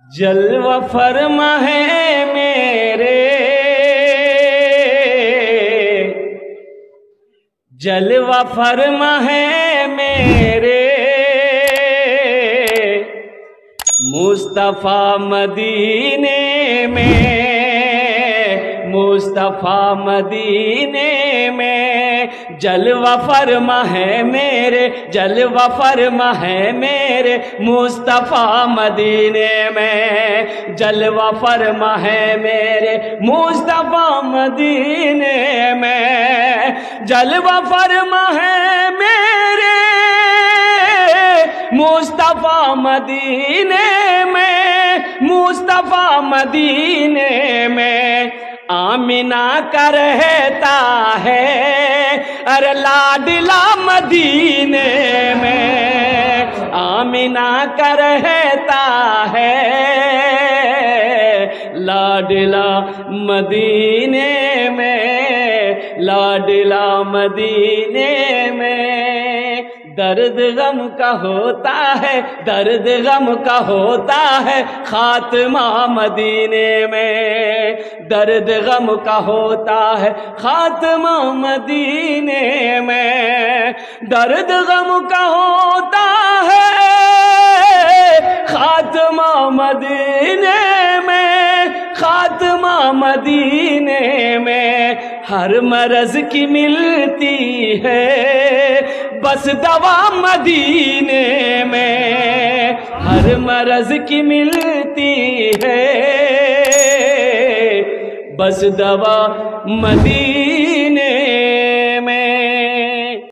जलवा फरमा है मेरे, जलवा फरमा है मेरे, मुस्तफा मदीने में, मुस्तफा मदीने में। जलवा फरमा है मेरे, जलवा फरमा है मेरे, मुस्तफा मदीने में। जलवा फरमा है मेरे, मुस्तफा मदीने में। जलवा फरमा है मेरे, मुस्तफा मदीने में, मुस्तफा मदीने में। आमिना का रहता है अरे लाडला मदीने में, आमिना का रहता है लाडला मदीने में, लाडला मदीने में। दर्द गम का होता है, दर्द गम का होता है खात्मा मदीने में। दर्द गम का होता है खात्मा मदीने में। दर्द गम का होता है खात्मा मदीने में, खात्मा मदीने में। हर मरज की मिलती है बस दवा मदीने में, हर मरज की मिलती है बस दवा मदीने